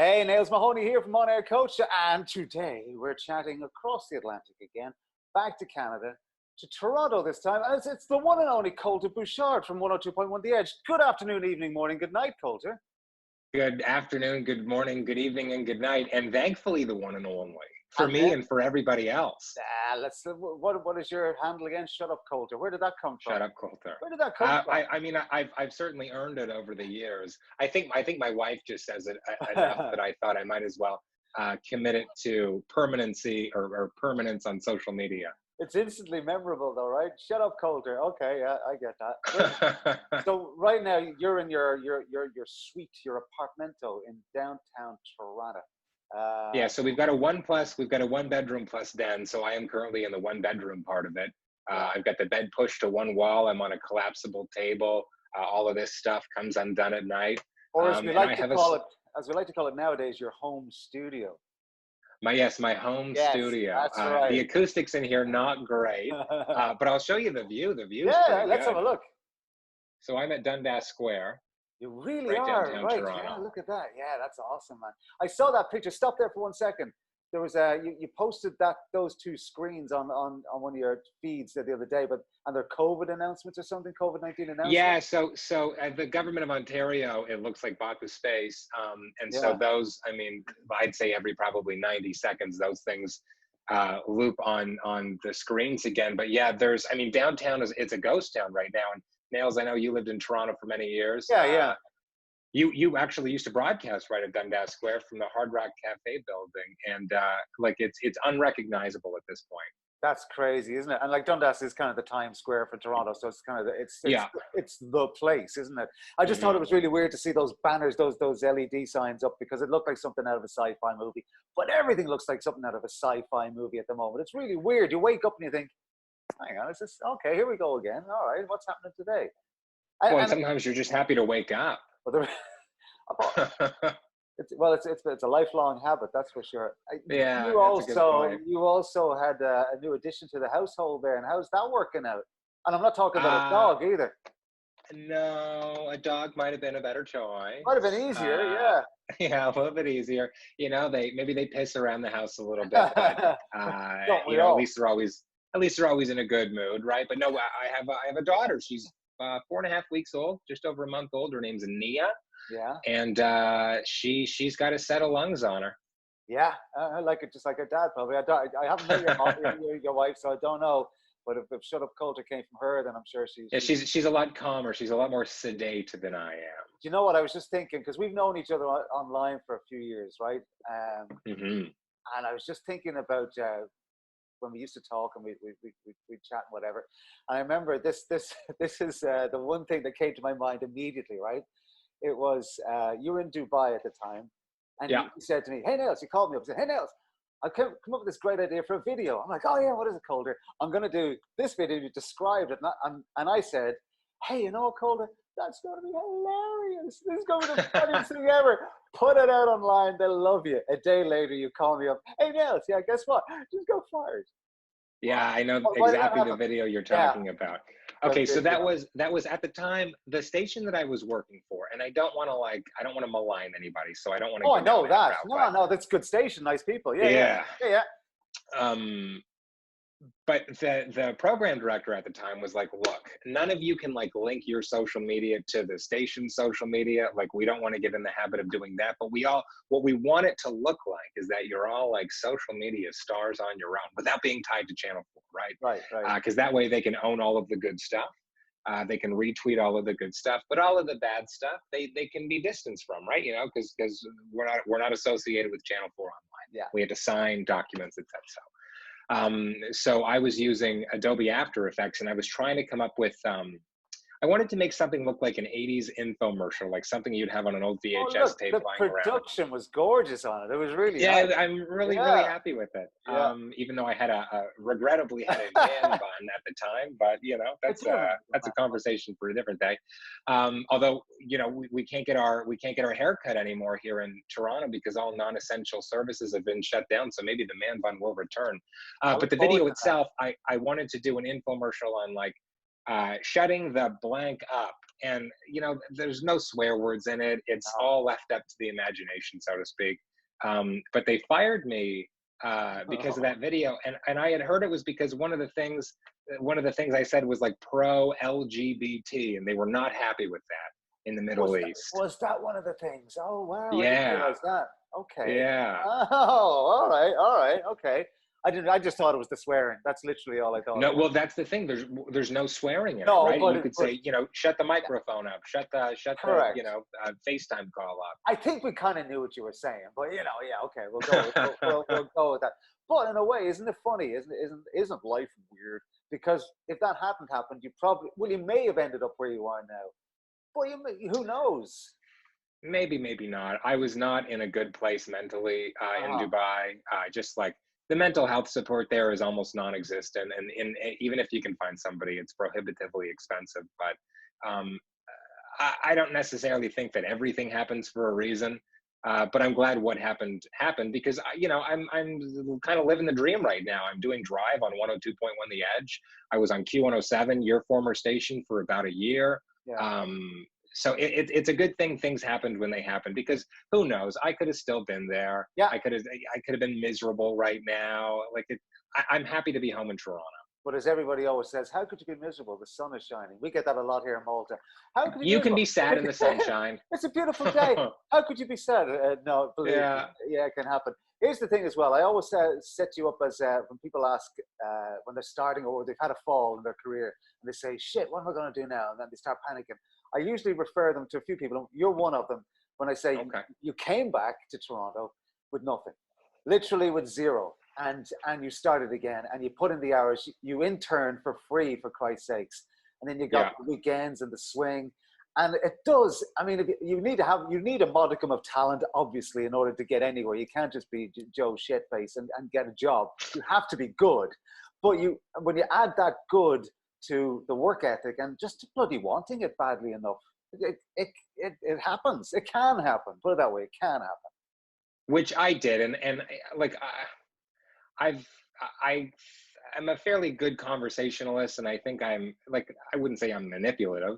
Hey, Nails Mahoney here from On Air Coach, and today we're chatting across the Atlantic again, back to Canada, to Toronto this time. As it's the one and only Kolter Bouchard from 102.1 The Edge. Good afternoon, evening, morning, good night, Kolter. Good afternoon, good morning, good evening, and good night, and thankfully the one and only for And me then, and for everybody else. what is your handle again? Shut up, Kolter. Where did that come from? Shut up, Coulter. Where did that come from? I've certainly earned it over the years. I think my wife just says it enough that I thought I might as well commit it to permanency or permanence on social media. It's instantly memorable, though, right? Shut up, Kolter. Okay, yeah, I get that. So right now you're in your suite, your apartmento in downtown Toronto. Yeah, so we've got a one bedroom plus den. So I am currently in the one bedroom part of it. I've got the bed pushed to one wall. I'm on a collapsible table. All of this stuff comes undone at night. Or as we like to call it nowadays, your home studio. My home studio. That's right. The acoustics in here not great, but I'll show you the view. The view's yeah, let's have a look. So I'm at Dundas Square. You really are, right? Toronto. Yeah, look at that. Yeah, that's awesome, man. I saw that picture. Stop there for 1 second. There was you posted those two screens on one of your feeds the other day, and they're COVID announcements or something, COVID-19 announcements. Yeah, so the government of Ontario, it looks like bought the space, so those, I mean, I'd say every probably 90 seconds, those things loop on the screens again. But yeah, downtown it's a ghost town right now. And Nails, I know you lived in Toronto for many years. Yeah. You actually used to broadcast right at Dundas Square from the Hard Rock Cafe building, and it's unrecognizable at this point. That's crazy, isn't it? And like Dundas is kind of the Times Square for Toronto, so it's kind of it's the place, isn't it? I just thought it was really weird to see those banners, those LED signs up, because it looked like something out of a sci-fi movie. But everything looks like something out of a sci-fi movie at the moment. It's really weird. You wake up and you think, hang on, is this okay? Here we go again. All right, what's happening today? And sometimes you're just happy to wake up. It's a lifelong habit, that's for sure. Yeah, you also had a new addition to the household there, and how's that working out? And I'm not talking about a dog either. No, a dog might have been a better choice. Might have been easier, yeah. Yeah, a little bit easier. You know, maybe they piss around the house a little bit, but at least they're always in a good mood, right? But no, I have a daughter. She's 4.5 weeks old, just over a month old. Her name's Nia. Yeah. And she's got a set of lungs on her. Yeah, I like it just like her dad probably. I haven't met your wife, so I don't know. But if Shut Up Kolter came from her, then I'm sure she's a lot calmer. She's a lot more sedate than I am. Do you know what I was just thinking? Because we've known each other online for a few years, right? And I was just thinking about when we used to talk and we'd chat and whatever. And I remember this is the one thing that came to my mind immediately, right? It was, you were in Dubai at the time, and you said to me, hey, Nails, you called me up and said, hey, Nails, I've come up with this great idea for a video. I'm like, oh, yeah, what is it, Kolter? I'm going to do this video. You described it. And I said, hey, you know what, Kolter? That's going to be hilarious. This is going to be the funniest thing ever. Put it out online. They'll love you. A day later, you call me up. Hey, Nails, yeah, guess what? Just go fired. Yeah, I know exactly the video you're talking about. Okay, so that was at the time the station that I was working for, and I don't want to malign anybody, so I don't want to. Oh, I know that. No, that's a good station, nice people. Yeah. But the program director at the time was like, look, none of you can link your social media to the station's social media. Like, we don't want to get in the habit of doing that, but what we want it to look like is that you're all social media stars on your own without being tied to Channel 4, right? Right. Because that way they can own all of the good stuff. They can retweet all of the good stuff, but all of the bad stuff they can be distanced from, right? You know, because we're not associated with Channel 4 online. Yeah. We had to sign documents that said so. So I was using Adobe After Effects, and I was trying to come up with, I wanted to make something look like an 80s infomercial, like something you'd have on an old VHS tape lying around. The production was gorgeous on it. It was really nice. I'm really happy with it. Yeah. Even though I had regrettably had a man bun at the time, but that's a conversation for a different day. Although we can't get our hair cut anymore here in Toronto because all non-essential services have been shut down. So maybe the man bun will return. But the video itself, I wanted to do an infomercial on shutting the blank up and you know, there's no swear words in it. It's all left up to the imagination, so to speak. But they fired me because of that video, and I had heard it was because one of the things I said was like pro LGBT, and they were not happy with that in the Middle East. Was that one of the things? Oh wow, I didn't Yeah. realize that. Okay. Yeah. Oh, all right, okay. I just thought it was the swearing. That's literally all I thought. No, well, that's the thing. There's no swearing in it, No, right? but You could say, you know, shut the microphone up, shut the Correct. you know, FaceTime call up. I think we kind of knew what you were saying, but you know, yeah, okay, we'll go with that. But in a way, isn't it funny? Isn't life weird? Because if that hadn't happened, you may have ended up where you are now. But who knows? Maybe not. I was not in a good place mentally in Dubai. Just like the mental health support there is almost non-existent, and even if you can find somebody, it's prohibitively expensive. But I don't necessarily think that everything happens for a reason. But I'm glad what happened because you know, I'm kind of living the dream right now. I'm doing Drive on 102.1 The Edge. I was on Q107, your former station, for about a year. Yeah. So it's a good thing things happened when they happened, because who knows, I could have still been there. Yeah. I could have been miserable right now. Like I'm happy to be home in Toronto. But as everybody always says, how could you be miserable? The sun is shining. We get that a lot here in Malta. How could you can be sad in the sunshine? It's a beautiful day. How could you be sad? No, believe me. Yeah, it can happen. Here's the thing as well. I always set you up as when people ask when they're starting or they've had a fall in their career, and they say, shit, what am I going to do now? And then they start panicking. I usually refer them to a few people. You're one of them. When I say you came back to Toronto with nothing, literally with zero. And you started again, and you put in the hours. You interned for free, for Christ's sakes, and then you got the weekends and the swing. And it does. I mean, you need a modicum of talent, obviously, in order to get anywhere. You can't just be Joe Shitface and get a job. You have to be good. But when you add that good to the work ethic and just bloody wanting it badly enough, it happens. It can happen. Put it that way. It can happen. Which I did, and like. I'm a fairly good conversationalist, and I think I'm like, I wouldn't say I'm manipulative.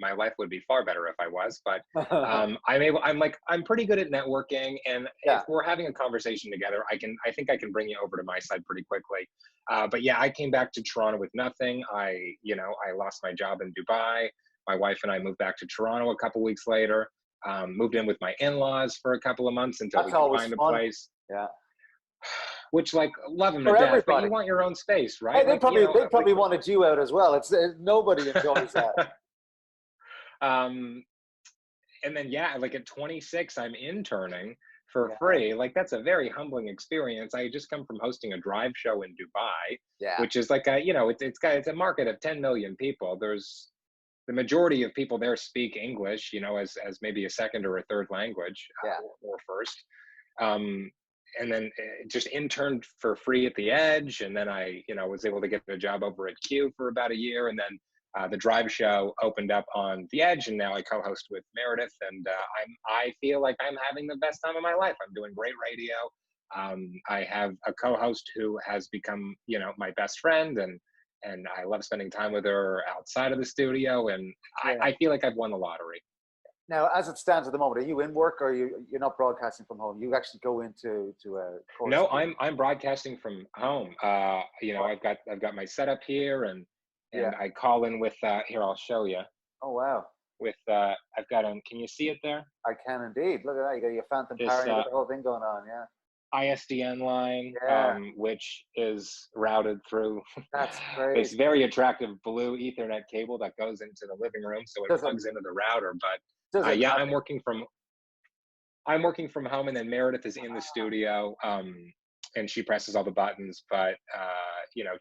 My life would be far better if I was, but I'm pretty good at networking, and if we're having a conversation together, I think I can bring you over to my side pretty quickly. But yeah, I came back to Toronto with nothing. I lost my job in Dubai. My wife and I moved back to Toronto a couple weeks later. Moved in with my in-laws for a couple of months until we could find a place. Yeah. Which, like, love them to death, but you want your own space, right? Hey, they probably wanted you out as well. It's nobody enjoys that. And then like at 26, I'm interning for free. Like, that's a very humbling experience. I just come from hosting a Drive show in Dubai, which is like it's a market of 10 million people. There's the majority of people there speak English, as maybe a second or a third language, or first. And then just interned for free at the Edge, and then I was able to get a job over at Q for about a year, and then the Drive show opened up on the Edge, and now I co-host with Meredith, and I feel like I'm having the best time of my life. I'm doing great radio. I have a co-host who has become my best friend, and I love spending time with her outside of the studio, and I feel like I've won the lottery. Now, as it stands at the moment, are you in work, or you're not broadcasting from home? You actually go into a course? No, I'm broadcasting from home. I've got my setup here, and I call in with here. I'll show you. Oh wow! With I've got can you see it there? I can indeed. Look at that. You got your phantom parry, the whole thing going on. Yeah. ISDN line, which is routed through That's great. this very attractive blue Ethernet cable that goes into the living room, so it plugs into the router. But I'm working from home, and then Meredith is in the studio, and she presses all the buttons. But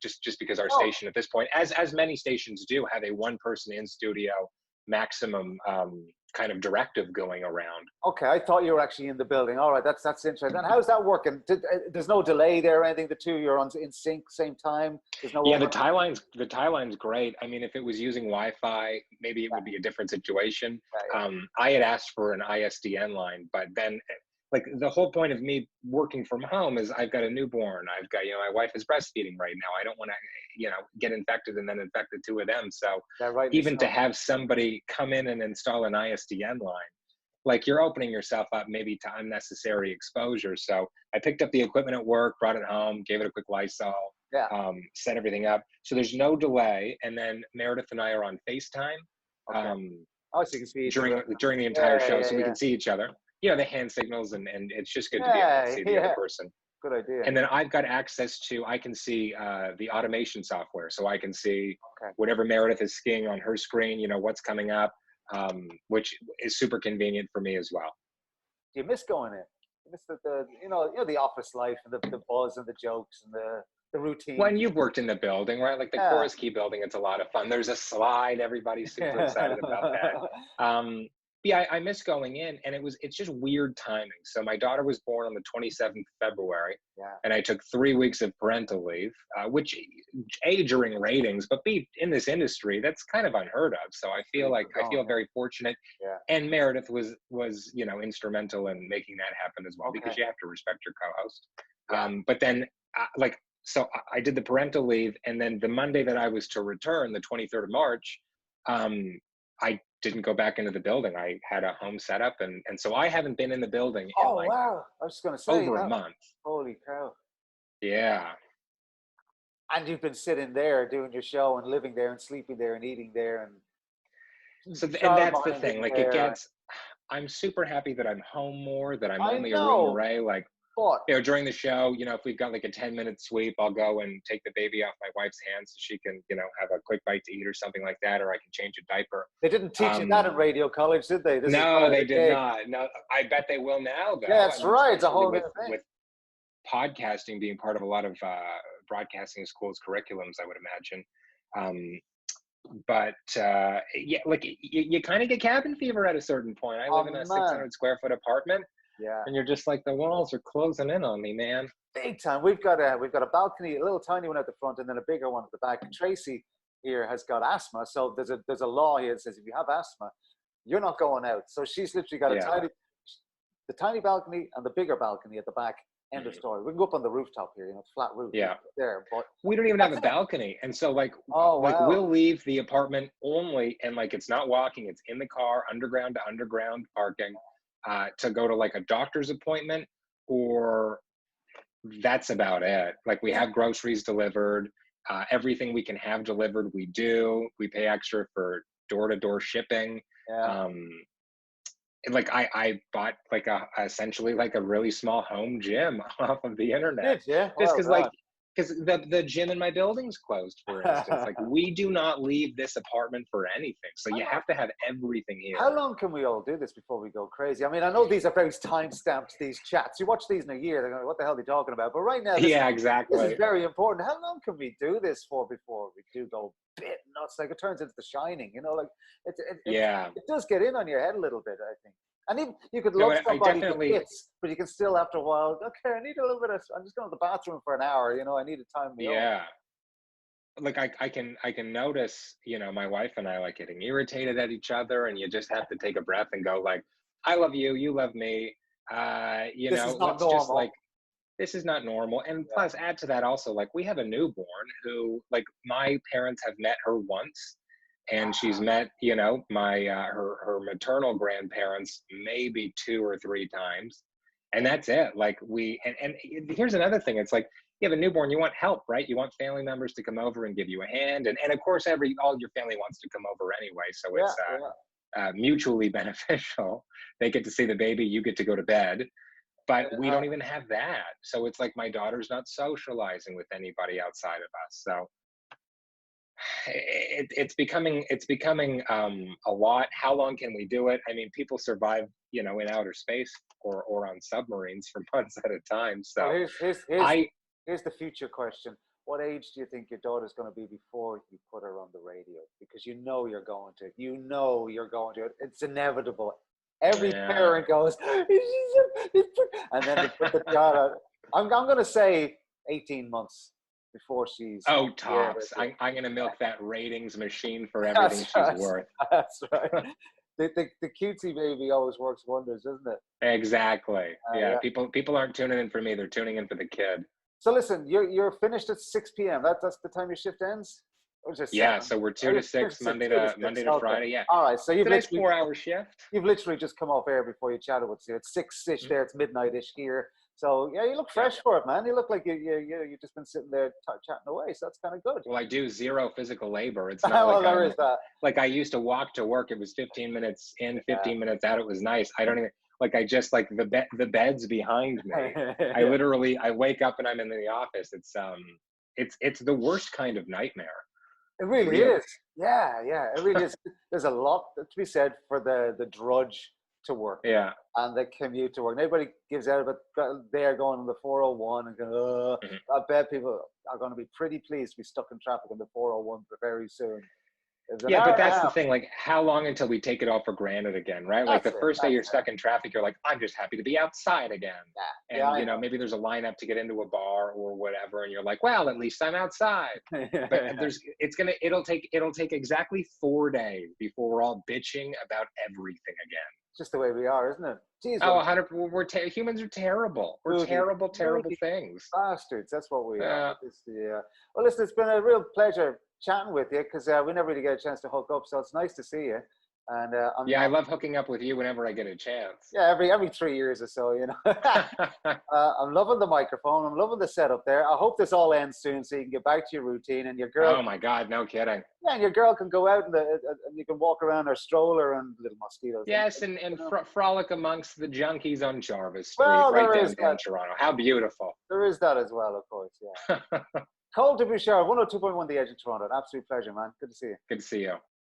just because our station at this point, as many stations do, have a one person in studio maximum kind of directive going around. Okay, I thought you were actually in the building. All right, that's interesting. And how's that working? There's no delay there or anything? The two, you're in sync, same time? There's no the tie line's great. I mean, if it was using Wi-Fi, maybe it would be a different situation. I had asked for an ISDN line, but then like the whole point of me working from home is I've got a newborn. I've got, my wife is breastfeeding right now. I don't want to, get infected and then infect the two of them. So even to have somebody come in and install an ISDN line, like you're opening yourself up maybe to unnecessary exposure. So I picked up the equipment at work, brought it home, gave it a quick Lysol, set everything up. So there's no delay. And then Meredith and I are on FaceTime. Okay. So you can see during the entire show, so we can see each other. The hand signals, and it's just good to be able to see the other person. Good idea. And then I've got access to, I can see the automation software, so I can see whatever Meredith is skiing on her screen, what's coming up, which is super convenient for me as well. Do you miss going in? You miss the office life and the buzz and the jokes and the routine. When you've worked in the building, right? Like the Chorus Key building, it's a lot of fun. There's a slide. Everybody's super excited about that. I miss going in, and it's just weird timing. So my daughter was born on the 27th of February, and I took 3 weeks of parental leave, which A, during ratings, but B, in this industry, that's kind of unheard of. So I feel very fortunate. And Meredith was instrumental in making that happen as well, because you have to respect your co-host. But then so I did the parental leave, and then the Monday that I was to return, the 23rd of March, I didn't go back into the building. I had a home setup, and so I haven't been in the building in wow. I was going to say over a month. Holy cow. Yeah. And you've been sitting there doing your show and living there and sleeping there and eating there. And so and that's the thing. Like it gets, I'm super happy that I'm home more, that I'm only a room away. Like, during the show, if we've got like a 10-minute sweep, I'll go and take the baby off my wife's hands so she can, have a quick bite to eat or something like that, or I can change a diaper. They didn't teach you that in radio college, did they? No, they did not. No, I bet they will now, though. Yeah, that's right. It's a whole new thing. With podcasting being part of a lot of broadcasting schools' curriculums, I would imagine. But you kind of get cabin fever at a certain point. I live in a 600 square foot apartment. Yeah. And you're just like, the walls are closing in on me, man. Big time. We've got a balcony, a little tiny one at the front, and then a bigger one at the back. And Tracy here has got asthma, so there's a law here that says if you have asthma, you're not going out. So she's literally got the tiny balcony and the bigger balcony at the back. End of story. We can go up on the rooftop here, flat roof. There, but we don't even have a balcony, and so we'll leave the apartment only, and it's not walking; it's in the car, underground to underground parking. To go to a doctor's appointment, or that's about it. We have groceries delivered, everything we can have delivered, we do. We pay extra for door-to-door shipping. I bought essentially a really small home gym off of the internet. Just because the gym in my building's closed, for instance. We do not leave this apartment for anything. So you have to have everything here. How long can we all do this before we go crazy? I mean, I know these are very time-stamped, these chats. You watch these in a year, they're going, what the hell are they talking about? But right now, exactly. This is very important. How long can we do this for before we do go a bit nuts? It turns into The Shining, it does get in on your head a little bit, I think. And even you could love somebody to bits, but you can still, after a while, okay, I need a little bit of, I'm just going to the bathroom for an hour, I need a time. I can notice, my wife and I getting irritated at each other, and you just have to take a breath and go I love you, you love me. This is not normal. This is not normal. And plus add to that also, we have a newborn who, my parents have met her once. And she's met, my her maternal grandparents maybe 2 or 3 times, and that's it. And here's another thing. It's you have a newborn, you want help, right? You want family members to come over and give you a hand, and of course all your family wants to come over anyway. So it's mutually beneficial. They get to see the baby, you get to go to bed, but we don't even have that. So it's my daughter's not socializing with anybody outside of us. So it's becoming a lot. How long can we do it? I mean, people survive, in outer space or on submarines for months at a time. So here's the future question. What age do you think your daughter's going to be before you put her on the radio? Because you're going to. It's inevitable. Every parent goes, and then they put the child. I'm going to say 18 months. Before she's tops. I'm going to milk that ratings machine for everything she's worth. That's right. the cutesy baby always works wonders, doesn't it? Exactly. Yeah. Yeah. People aren't tuning in for me. They're tuning in for the kid. So listen, you're finished at 6 p.m. That's the time your shift ends? Or is it Yeah. 7? So we're Oh, 2 to 6, Monday to Okay. Friday. Yeah. All right. So It's a nice 4-hour shift. you've literally just come off air before you chatted with you. It's 6-ish there. It's midnight-ish here. So yeah, you look fresh for it, man. You look like you've just been sitting there chatting away. So that's kind of good. Well, I do zero physical labor. It's not Well, like there is that. like I used to walk to work. It was 15 minutes in, 15 minutes out. It was nice. I don't even like. I just like the bed's behind me. I wake up and I'm in the office. It's the worst kind of nightmare. It really is. Yeah, it really is. There's a lot to be said for the drudge to work. Yeah. And the commute to work. And everybody gives out about they're going on the 401 and going, I bet people are going to be pretty pleased to be stuck in traffic on the 401 very soon. Yeah, but that's the thing. Like, how long until we take it all for granted again, right? Like the first day you're stuck in traffic, you're like, I'm just happy to be outside again. Yeah. And you know, maybe there's a lineup to get into a bar or whatever, and you're like, well, at least I'm outside. But it'll take exactly 4 days before we're all bitching about everything again. Just the way we are, isn't it? Jeez, 100%. Humans are terrible. We're terrible things. Bastards. That's what we are. Well, listen, it's been a real pleasure chatting with you because we never really get a chance to hook up, so it's nice to see you. And I love hooking up with you whenever I get a chance. Yeah, every 3 years or so, you know. I'm loving the microphone. I'm loving the setup there. I hope this all ends soon so you can get back to your routine and your girl. Oh my God, no kidding. Yeah, and your girl can go out and you can walk around her stroller and little mosquitoes. Yes, and frolic amongst the junkies on Jarvis Street, well, right downtown Toronto. How beautiful. There is that as well, of course, yeah. Kolter Bouchard, 102.1 The Edge of Toronto. An absolute pleasure, man. Good to see you. Good to see you.